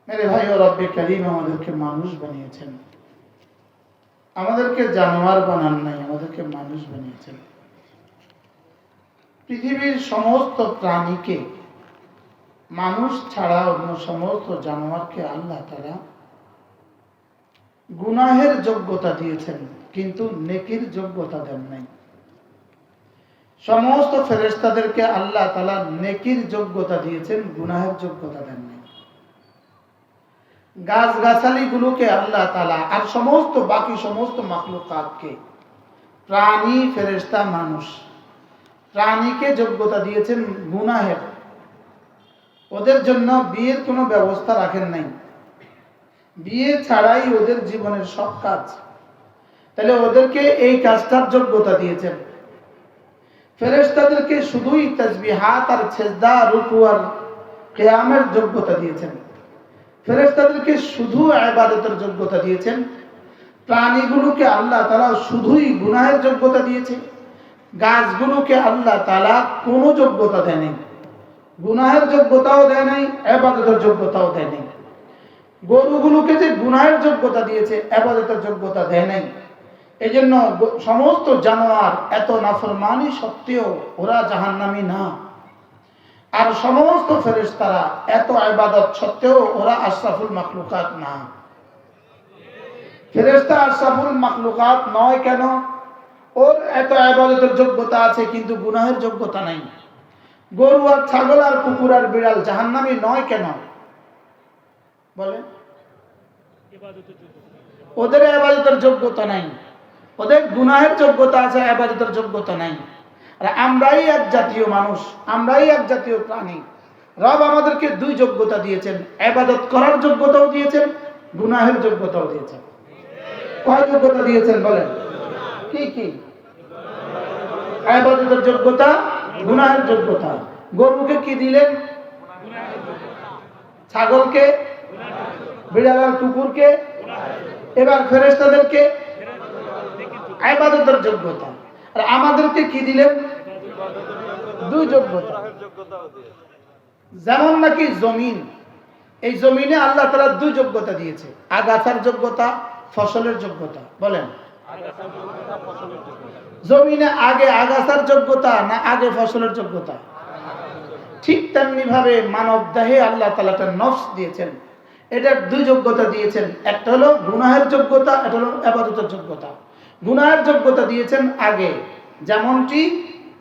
মেরে ভাই ও রব্বে কারীম আমাদেরকে মানুষ বানিয়েছেন, আমাদেরকে জানোয়ার বানান নাই, আমাদেরকে মানুষ বানিয়েছেন। পৃথিবীর সমস্ত প্রাণীকে, মানুষ ছাড়া অন্য সমস্ত জানোয়ারকে আল্লাহ তাআলা গুনাহের যোগ্যতা দিয়েছেন, কিন্তু নেকির যোগ্যতা দেন নাই। সমস্ত ফেরেশতাদেরকে আল্লাহ তাআলা নেকির যোগ্যতা দিয়েছেন, গুনাহের যোগ্যতা দেন নাই। গাছগাছালি গুলোকে আল্লাহ তাআলা আর সমস্ত বাকি সমস্ত মাখলুকাতকে, প্রাণী, ফেরেশতা, মানুষ, প্রাণীকে যোগ্যতা দিয়েছেন গুনাহের। ওদের জন্য বিয়ের কোনো ব্যবস্থা রাখেন নাই, বিয়ে ছাড়াই ওদের জীবনের সব কাজ। তাহলে ওদেরকে এই কাজটার যোগ্যতা দিয়েছেন। ফেরেশতাদেরকে শুধুই তাসবিহাত আর সিজদা, রুকু আর কিয়ামের যোগ্যতা দিয়েছেন। ফেরেশতাদেরকে শুধু ইবাদতের যোগ্যতা দিয়েছেন। প্রাণীগুলোকে আল্লাহ তাআলা শুধুই গুনাহের যোগ্যতা দিয়েছে। গাছগুলোকে আল্লাহ তাআলা কোনো যোগ্যতা দেয় নাই, গুনাহের যোগ্যতাও দেয় নাই, ইবাদতের যোগ্যতাও দেয় নাই। গরুগুলোকে যে গুনাহের যোগ্যতা দিয়েছে, ইবাদতের যোগ্যতা দেয় নাই। এজন্য সমস্ত জানোয়ার এত নাফরমানি সত্ত্বেও ওরা জাহান্নামী না। আর সমস্ত ফেরেশতারা এত ইবাদত সত্ত্বেও ওরা আশরাফুল মাখলুকাত না। ফেরেশতা আশরাফুল মাখলুকাত নয় কেন? ওর এত ইবাদতের যোগ্যতা আছে কিন্তু গুনাহের যোগ্যতা নাই। গরু আর ছাগল আর কুকুর আর বিড়াল জাহান্নামী নয় কেন? বলেন। ওদের ইবাদতের যোগ্যতা নাই, ওদের গুনাহের যোগ্যতা আছে, ইবাদতের যোগ্যতা নাই। আর আমরাই এক জাতীয় মানুষ, আমরাই এক জাতীয় প্রাণী। রব আমাদেরকে দুই যোগ্যতা দিয়েছেন, ইবাদত করার যোগ্যতাও দিয়েছেন, গুনাহের যোগ্যতাও দিয়েছেন। কয় যোগ্যতা দিয়েছেন বলেন? কি কি? ইবাদতের যোগ্যতা, গুনাহের যোগ্যতা। গরুকে কি দিলেন? ছাগলকে, বিড়াল আর কুকুরকে, এবার ফেরেশতাদেরকে ইবাদতের যোগ্যতা। আর আমাদেরকে কি দিলেন? দুই যোগ্যতা। যেমন নাকি জমিন, এই জমিনে আল্লাহ তাআলা দুই যোগ্যতা দিয়েছে, আগাছার যোগ্যতা, ফসলের যোগ্যতা। বলেন, জমিনে আগে আগাছার যোগ্যতা না আগে ফসলের যোগ্যতা? ঠিক তেমনি ভাবে মানব দেহে আল্লাহ তাআলা একটা নফস দিয়েছেন, এটার দুই যোগ্যতা দিয়েছেন। একটা হলো গুনাহের যোগ্যতা, একটা হলো ইবাদতের যোগ্যতা। গুনাহের যোগ্যতা দিয়েছেন আগে, যেমনটি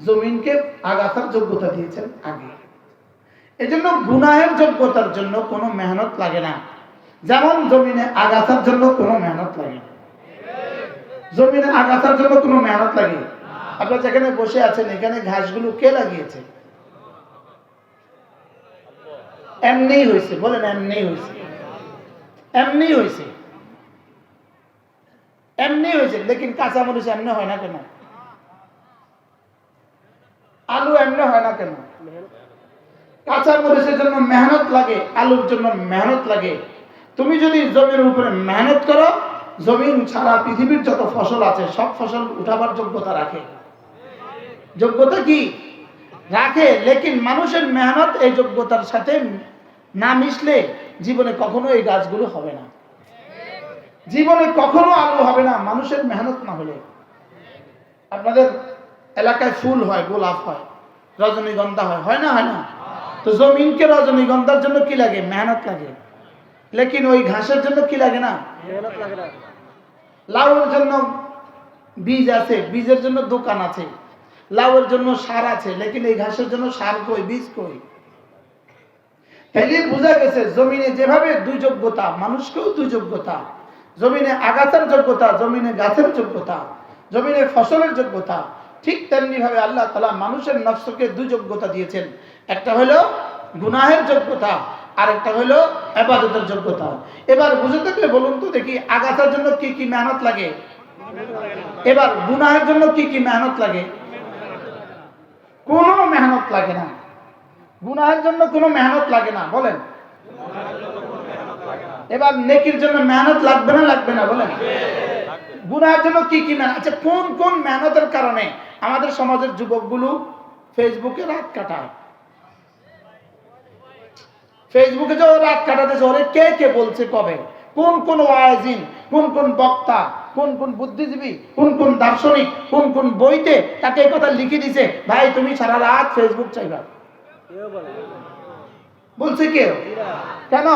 জমিনকে আগাছার যোগ্যতা দিয়েছেন আগে। এজন্য গুনাহের যোগ্যতার জন্য কোনো মেহনত লাগে না, যেমন জমিনে আগাছার জন্য কোনো মেহনত লাগে না। জমিনে আগাছার জন্য কোনো মেহনত লাগে? আপনারা যেখানে বসে আছেন এখানে ঘাসগুলো কে লাগিয়েছে? এমনি হয়েছে। বলেন, এমনি হয়েছে। এমনি হয়েছে, এমনি হয়েছে। লেকিন কাঁচামরিচ এমনি হয় না কেন? আলু এমনি হয় না কেন? কাঁচামরিচের জন্য মেহনত লাগে, আলুর জন্য মেহনত লাগে। তুমি যদি জমির উপরে মেহনত করো, জমিন ছাড়া পৃথিবীর যত ফসল আছে সব ফসল উঠাবার যোগ্যতা রাখে। যোগ্যতা কি রাখে? লেকিন মানুষের মেহনত এই যোগ্যতার সাথে না মিশলে জীবনে কখনো এই গাছগুলো হবে না, জীবনে কখনো আলু হবে না মানুষের মেহনত না হলে। আপনাদের এলাকায় ফুল হয়, গোলাপ হয়, রজনীগন্ধা হয়, হয় না? হয় না? তো জমিনকে রজনীগন্ধার জন্য কি লাগে? মেহনত লাগে। লেকিন ওই ঘাসের জন্য কি লাগে না? মেহনত লাগে না। লাউয়ের জন্য বীজ আছে, বীজের জন্য দোকান আছে, লাউয়ের জন্য সার আছে, লেকিন এই ঘাসের জন্য সার কই, বীজ কই? তাইলে বোঝা গেছে জমিনে যেভাবে দুই যোগ্যতা, মানুষকেও দুই যোগ্যতা। জমিনে আগাছার যোগ্যতা, জমিনে গাছের যোগ্যতা, জমিনে ফসলের যোগ্যতা। ঠিক তেমনি ভাবে আল্লাহ তাআলা মানুষের নফসকে দুই যোগ্যতা দিয়েছেন। একটা হলো গুনাহের যোগ্যতা, আর একটা হলো ইবাদতের যোগ্যতা। এবার বুঝে থাকলে বলুন তো দেখি, আগাছার জন্য কি কি মেহনত লাগে? এবার গুনাহের জন্য কি কি মেহনত লাগে? কোনো মেহনত লাগে না। গুনাহের জন্য কোনো মেহনত লাগে না। বলেন, এবার নেকির জন্য মেহনত লাগবে না লাগবে না? বলেন, গুনাহের জন্য কি কি মেহনত? আচ্ছা, কোন কোন মেহনতের কারণে আমাদের সমাজের যুবকগুলো ফেসবুকে রাত কাটায়? ফেসবুকে যে ও রাত কাটাতেছে, ওরে কে কে বলছে কবে, কোন কোন ওয়াজিন, কোন কোন বক্তা, কোন কোন বুদ্ধিজীবী, কোন কোন দার্শনিক, কোন কোন বইতে তাকে এই কথা লিখে দিছে, ভাই তুমি সারা রাত ফেসবুক চাইবা? বলছে কেউ? কেন?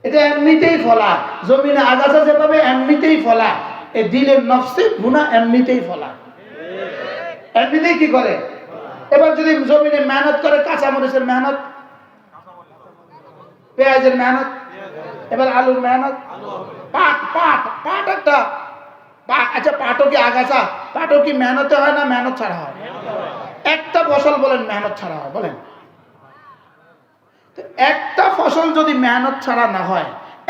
এটা এমনিতেই ফলা, জমিনে আগাছা যেভাবে এমনিতেই ফলা, এই দিলের নফসে গুনাহ এমনিতেই ফলা, এমনিতেই কি করে। এবার যদি জমিনে মেহনত করে, কাঁচা মরিচের মেহনত, পেঁয়াজের মেহনত, এবার আলুর মেহনত, পাট পাট পাট একটা পাট, আচ্ছা পাটও কি আগাছা, পাটও কি মেহনতে হয় না মেহনত ছাড়া হয়? একটা ফসল বলেন মেহনত ছাড়া হয়, বলেন? একটা ফসল যদি মেহনত ছাড়া না হয়,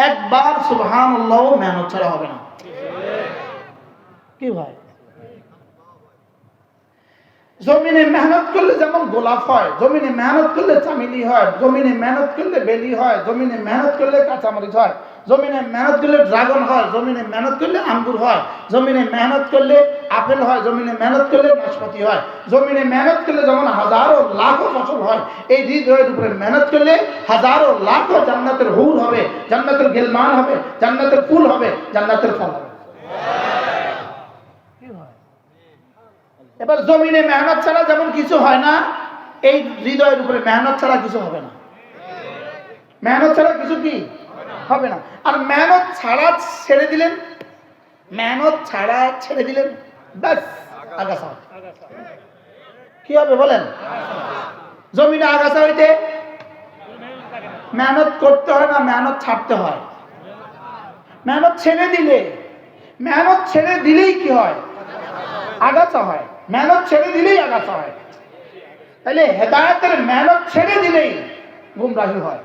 একবার সুবহানাল্লাহ মেহনত ছাড়া হবে না। কি হয়? জমিনে মেহনত করলে যেমন গোলাপ হয়, জমিনে মেহনত করলে চামেলি হয়, জমিনে মেহনত করলে বেলি হয়, জমিনে মেহনত করলে কাঁচামরিচ হয়, জমিনে মেহনত করলে ড্রাগন হয়, জমিনে মেহনত করলে আঙ্গুর হয়, জমিনে মেহনত করলে আপেল হয়, জমিনে মেহনত করলে নাশপাতি হয়, জমিনে মেহনত করলে যেমন হাজারো লাখো ফসল হয়, এই হৃদয়ের উপরে মেহনত করলে হাজারো লাখো জান্নাতের হুর হবে, জান্নাতের গেলমান হবে, জান্নাতের ফুল হবে, জান্নাতের ফল হবে। এবার জমিনে মেহনত ছাড়া যেমন কিছু হয় না, এই হৃদয়ের উপরে মেহনত ছাড়া কিছু হবে না। মেহনত ছাড়া কিছু কি হবে না। আর মেহনত ছাড়া ছেড়ে দিলেন, মেহনত ছাড়া ছেড়ে দিলেন, ব্যাস আগাছা। কি হবে বলেন? জমিনে আগাছা হইতে মেহনত করতে হয় না মেহনত ছাড়তে হয়? মেহনত ছেড়ে দিলে, মেহনত ছেড়ে দিলেই কি হয়? আগাছা হয়। মেহনত ছেড়ে দিলেই আগাছা হয়। তাহলে হেদায়েতের মেহনত ছেড়ে দিলেই গুমরাহি হয়।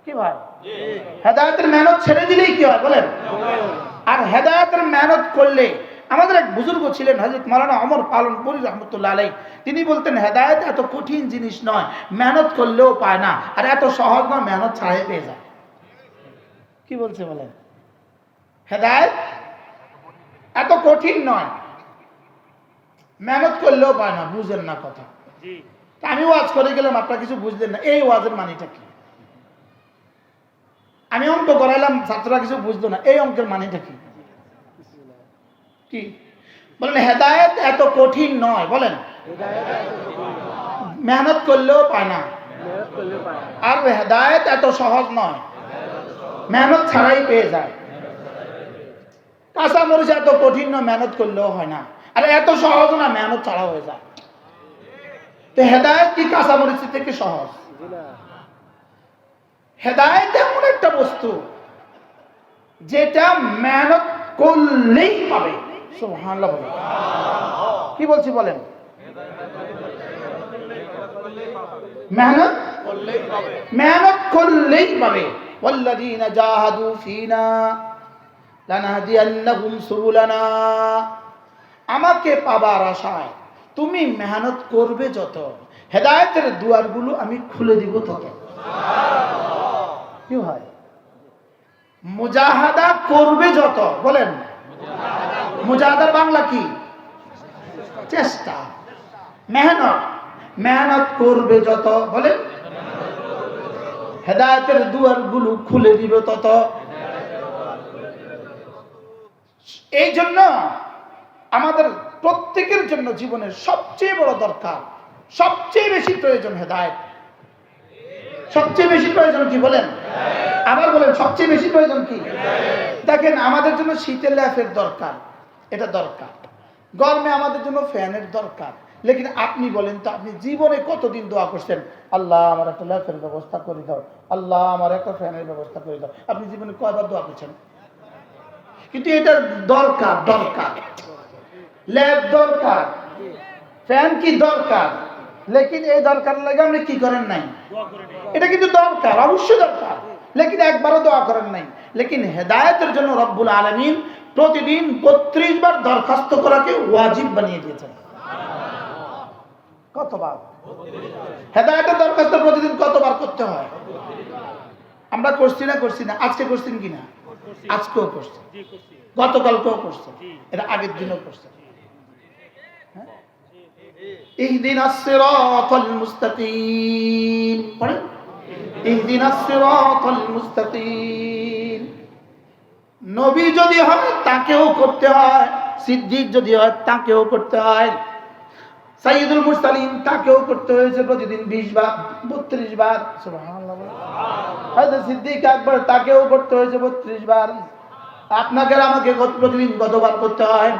কি ভাই? হেদায়েতের মেহনত ছেড়ে দিলেই কি হয় বলেন? আর হেদায়েতের মেহনত করলে, আমাদের এক বুজুর্গ ছিলেন হযরত মাওলানা ওমর পালনপুরী রাহমাতুল্লাহ আলাইহি, তিনি বলতেন হেদায়েত এত কঠিন জিনিস নয়, মেহনত করলেও পায় না, আর এত সহজ না, মেহনত ছাড়াই পেয়ে যায়। কি বলছে বলেন? হেদায়েত এত কঠিন নয়, মেহনত করলেও পায় না। বুঝেন না কথা? আমি ওয়াজ করে গেলাম, আপনারা কিছু বুঝলেন না, এই ওয়াজের মানেটা কি? আমি অঙ্ক করাইলাম, ছাত্ররা কিছু বুঝলো না, এই অঙ্কের মানেটা কি? কি বলেন? হেদায়েত এত কঠিন নয়, বলেন? মেহনত করলেও পায় না। আর হেদায়েত এত সহজ নয়, মেহনত ছাড়াই পেয়ে যায়। কাঁচা মরিচ এত কঠিন নয়, মেহনত করলেও হয় না। আর এত সহজ না, মেহনত ছাড়া হয়ে যায়। তো হেদায়েত কি কাঁচা মরিচ থেকে সহজ? হেদায়েত এমন একটা বস্তু যেটা মেহনত করলেই পাবে। সুবহানাল্লাহ বলেন। কি বলছি বলেন? মেহনত মেহনত করলেই পাবে। ওয়াল্লাযীনা জাহাদু ফীনা লানাহদিয়ান্নাহুম সুবুলানা। আমাকে পাবার আশায় তুমি মেহনত করবে যত, হেদায়েতের দুয়ারগুলো আমি খুলে দিব তত। কি হয়? মুজাহাদা করবে যত, বলেন? মুজাহাদার বাংলা কি? চেষ্টা, মেহনত। মেহনত করবে যত, বলেন? হেদায়েতের দুয়ারগুলো খুলে দিব তত। এই জন্য আমাদের প্রত্যেকের জন্য জীবনের সবচেয়ে বড় দরকার, সবচেয়ে বেশি প্রয়োজন হেদায়েত। সবচেয়ে বেশি প্রয়োজন কি বলেন? আবার বলেন, সবচেয়ে বেশি প্রয়োজন কি? দেখেন, আমাদের জন্য শীতের ল্যাফের দরকার, এটা দরকার। গরমে আমাদের জন্য ফ্যানের দরকার। লেকিন আপনি বলেন তো, আপনি জীবনে কতদিন দোয়া করছেন, আল্লাহ আমার একটা ল্যাফের ব্যবস্থা করে দাও, আল্লাহ আমার একটা ফ্যানের ব্যবস্থা করে দাও? আপনি জীবনে কয়বার দোয়া করছেন? কিন্তু এটার দরকার, দরকার। ল্যাব দরকার, ফ্যান কি দরকার, লেকিন এই দরকার লাগে আপনি কি করেন নাই? এটা কিন্তু দরকার, অবশ্যই দরকার, লেকিন একবারও দোয়া করেন নাই। লেকিন হেদায়েতের জন্য রব্বুল আলামিন প্রতিদিন 32 বার দরখাস্ত করাকে ওয়াজিব বানিয়ে দিয়েছেন। কতবার? হেদায়েতের দরখাস্ত প্রতিদিন কতবার করতে হয়? আমরা করছি না? করছি না? আজকে করছেন কিনা? আজকেও করছেন, গতকালকেও করছেন, এটা আগের দিনও করছেন। ইহদিনাস সিরাতাল মুস্তাকিম, পড়েন ইহদিনাস সিরাতাল মুস্তাকিম। নবী যদি হয় তাকেও করতে হয়, সিদ্দিক যদি হয় তাকেও করতে হয়, সাইয়্যিদুল মুরসালিন তাকেও করতে হয়েছে প্রতিদিন 20 বার 32 বার, সুবহানাল্লাহ। হযরত সিদ্দিক আকবর তাকেও করতে হয়েছে 32 বার। আপনাকে আর আমাকে প্রতিদিন কতবার করতে হয়?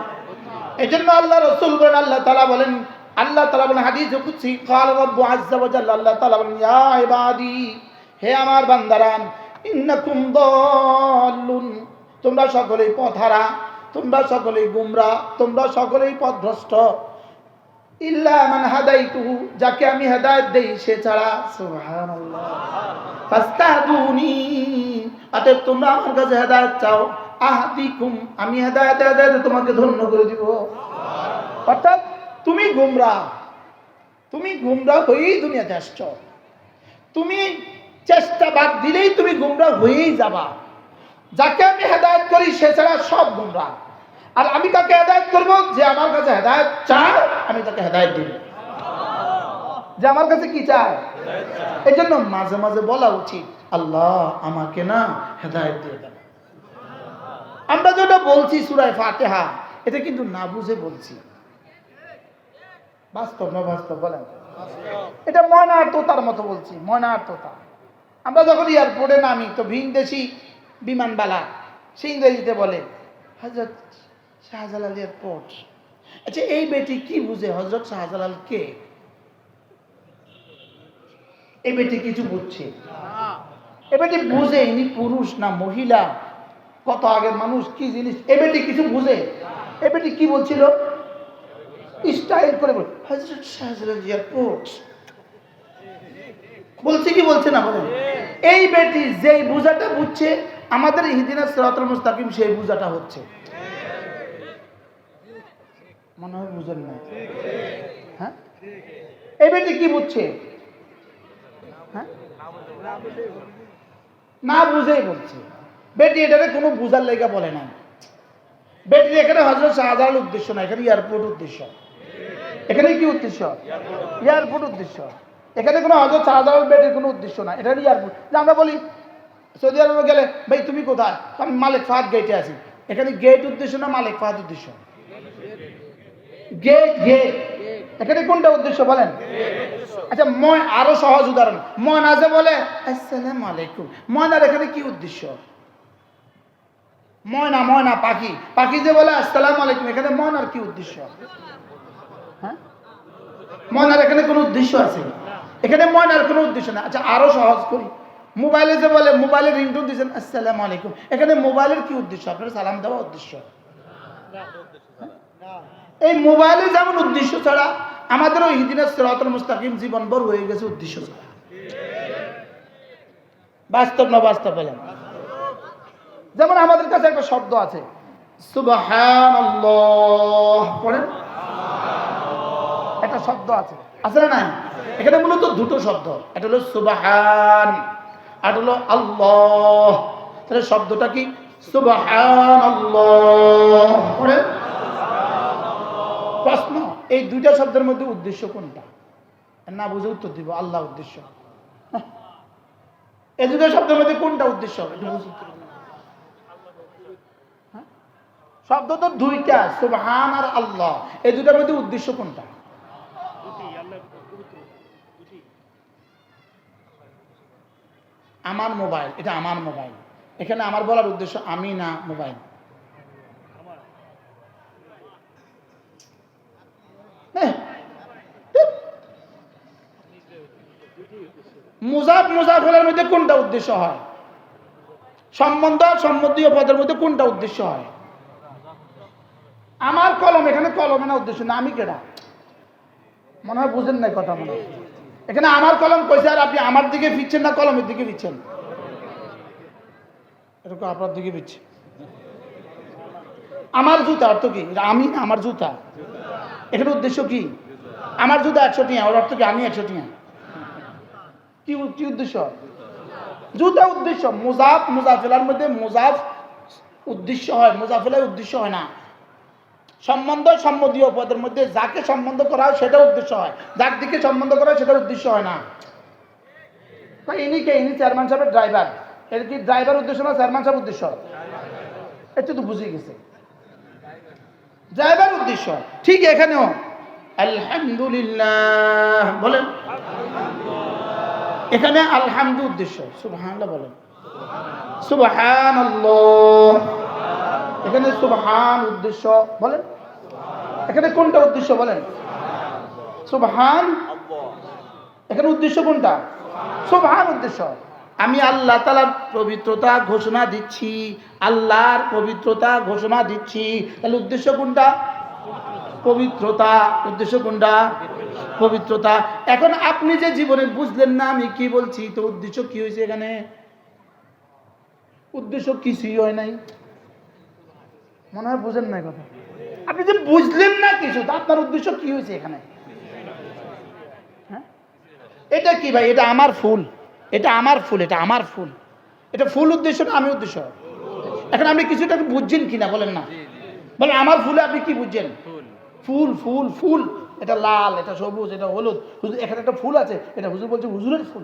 এজন্য আল্লাহ রাসূল বলেন, আল্লাহ তাআলা বলেন হাদিসে কুদসি, ক্বাল রাব্বু আযজা ওয়া জাল্লা, আল্লাহ তাআলা বলেন, ইয়া ইবাদি, হে আমার বান্দারা, ইন্নাকুম দাল্লুন, তোমরা সকলেই পথহারা, তোমরা সকলেই গোমরা, তোমরা সকলেই পথভ্রষ্ট, ইল্লা মান হাদাইতুহু, যাকে আমি হেদায়েত দেই সে ছাড়া, সুবহানাল্লাহ। ফাস্তাহদুনি, অতএব তোমরা আমার কাছে হেদায়েত চাও, আহদিকুম, আমি হেদায়েতে তোমাকে ধন্য করে দিব। অর্থাৎ তুমি গোমরা হয়েই দুনিয়াতে আসছো, তুমি চেষ্টা বাদ দিলেই তুমি গোমরা হয়েই যাবা। যাকে আমি হেদায়েত করি সে ছাড়া সব গোমরা। আর আমি কাকে হেদায়েত করব? যে আমার কাছে হেদায়েত চায় আমি তাকে হেদায়েত দিব। যে আমার কাছে কি চায়? এই জন্য মাঝে মাঝে বলা উচিত, আল্লাহ আমাকে না হেদায়েত দিয়ে দেন। আমরা যেটা বলছি সূরা ফাতিহা, এটা কিন্তু না বুঝে বলছি। বাস্তব না বাস্তব বলেন? এটা ময়না আর তোতার মতো বলছি, ময়না আর তোতা। আমরা যখন এয়ারপোর্টে নামি তো ভিনদেশি বিমানবালা সে ইংরেজিতে বলে হযরত শাহজালাল এয়ারপোর্ট। আচ্ছা, এই বেটি কি বুঝে হযরত শাহজালাল কে? এই বেটি কিছু বুঝছে? এই বেটি বুঝে ইনি পুরুষ না মহিলা, কত আগের মানুষ, কি জিনিস, এই বেটি কিছু বুঝে? এই বেটি কি বলছিল? স্টাইল করে বল হযরত শাহজালাল এয়ারপোর্ট বলছে কি বলছে না বলেন? এই বেটি যেই বুঝাটা বুঝছে, আমাদের ইহদিনাস সিরাতাল মুস্তাকিম সেই বুঝাটা হচ্ছে। মনে হয় বুঝেন না? হ্যাঁ, এই বেটি কি বুঝছে? হ্যাঁ, না বুঝেই বলছে। বেটি এটাকে কোনো বুঝার লেগে বলে না। বেটি এখানে হযরত শাহজালাল উদ্দেশ্য না, এখানে এয়ারপোর্ট উদ্দেশ্য। এখানে কি উদ্দেশ্য? এয়ারপোর্ট উদ্দেশ্য। এখানে কোনো হযরত শাহজালাল বেটির কোনো উদ্দেশ্য না, এখানে এয়ারপোর্ট। আমরা বলি সৌদি আরবে গেলে, ভাই তুমি কোথায়? আমি মালিক ফাহাদ গেটে আছি। এখানে গেট উদ্দেশ্য না মালিক ফাহাদ উদ্দেশ্য? গেট, গেট। এখানে কোনটা উদ্দেশ্য বলেন? আচ্ছা, আরো সহজ উদাহরণ, ময়না যে বলে আসসালামু আলাইকুম, ময়নার এখানে কি উদ্দেশ্য? ময়না, ময়না পাখি, পাখি যে বলে আসসালামু আলাইকুম, এখানে ময়নার কি উদ্দেশ্য? হ্যাঁ, ময়নার এখানে কোনো উদ্দেশ্য আছে? এখানে ময়নার কোনো উদ্দেশ্য না। আচ্ছা, আরো সহজ করি, মোবাইলে যে বলে, মোবাইলের রিংটোন দিয়েছেন আসসালামু আলাইকুম, এখানে মোবাইলের কি উদ্দেশ্য? আপনার সালাম দেওয়া উদ্দেশ্য? এই মোবাইলের যেমন উদ্দেশ্য ছাড়া আমাদেরও ইহদিনাস সিরাতাল মুস্তাকিম জীবনভর হয়ে গেছে উদ্দেশ্য ছাড়া। বাস্তব না বাস্তব বলেন? যেমন আমাদের কাছে একটা শব্দ আছে সুবহানাল্লাহ, পড়েন, একটা শব্দ আছে, আছে না নাই? এখানে মূলত দুটো শব্দ, এটা হলো সুবহান আর হলো আল্লাহ। তাহলে শব্দটা কি? সুবহানাল্লাহ, পড়েন। প্রশ্ন, এই দুইটা শব্দের মধ্যে উদ্দেশ্য কোনটা? না বুঝে উত্তর দিব আল্লাহ উদ্দেশ্য। এই দুটো শব্দের মধ্যে কোনটা উদ্দেশ্য? শব্দ তো দুইটা, সুবহান আর আল্লাহ, এই দুটার মধ্যে উদ্দেশ্য কোনটা? আমার মোবাইল, এটা আমার মোবাইল, এখানে আমার বলার উদ্দেশ্য আমি না মোবাইল। মুজাফ মুজাফের মধ্যে কোনটা উদ্দেশ্য হয়? সম্বন্ধ সম্বন্ধীয় পদের মধ্যে কোনটা উদ্দেশ্য হয়? আমার কলম, এখানে কলমে না উদ্দেশ্য না, আমি কেডা? মনে হয় বুঝেন নাই কথা। মনে হয় এখানে আমার কলম কইছে, আর আপনি আমার দিকে ফিরছেন না কলমের দিকে ফিরছেন? এরকম আপনার দিকে ফিরছে। আমার জুতা অর্থ কি? আমি না আমার জুতা, এখানে উদ্দেশ্য কি? আমার জুতা 100 টাকা, ওর অর্থ কি আমি 100 টাকা? কি উদ্দেশ্য? জুতা উদ্দেশ্য। মুজাফ মুজাফিলার মধ্যে মুজাফ উদ্দেশ্য হয়, মুজাফিলা উদ্দেশ্য হয় না। সম্বন্ধ সম্বন্ধীয় পদের মধ্যে যাকে সম্বন্ধ করা হয় সেটা উদ্দেশ্য হয়, যার দিকে সম্বন্ধ করা হয় সেটা উদ্দেশ্য হয় না। ইনি কে? ইনি চেয়ারম্যান সাহেবের ড্রাইভার। এর কি ড্রাইভার উদ্দেশ্য না চেয়ারম্যান সাহেব উদ্দেশ্য? এটা তো বুঝে গেছে, ড্রাইভার উদ্দেশ্য। ঠিক এখানেও আলহামদুলিল্লাহ বলেন, এখানে আলহামদু উদ্দেশ্য, সুবহানাল্লাহ বলেন, সুবহানাল্লাহ, এখানে সুবহান উদ্দেশ্য বলেন। এখানে কোনটা উদ্দেশ্য বলেন? সুবহান। এখানে উদ্দেশ্য কোনটা? সুবহান উদ্দেশ্য। আমি আল্লাহ তাআলার পবিত্রতা ঘোষণা দিচ্ছি, আল্লাহর পবিত্রতা ঘোষণা দিচ্ছি। তাহলে উদ্দেশ্য কোনটা? পবিত্রতা। উদ্দেশ্য কোনটা? পবিত্রতা। এখন আপনি যে জীবনে বুঝলেন না আমি কি বলছি, তো উদ্দেশ্য কি হয়েছে এখানে? উদ্দেশ্য কিছুই হয় নাই, মনে হয় বুঝেন না কথা। আপনি যে বুঝলেন না কিছু, তো আপনার উদ্দেশ্য কি হয়েছে এখানে? হ্যাঁ, এটা কি ভাই? এটা আমার ফুল, এটা আমার ফুল, এটা আমার ফুল, এটা ফুল উদ্দেশ্য না আমি উদ্দেশ্য? এখন আপনি কিছুটা বুঝছেন কিনা বলেন না, বলেন আমার ফুলে আপনি কি বুঝছেন? ফুল ফুল ফুল, এটা লাল, এটা সবুজ, এটা হলুদ। হুজুর এখানে একটা ফুল আছে, এটা হুজুর বলছে হুজুরের ফুল।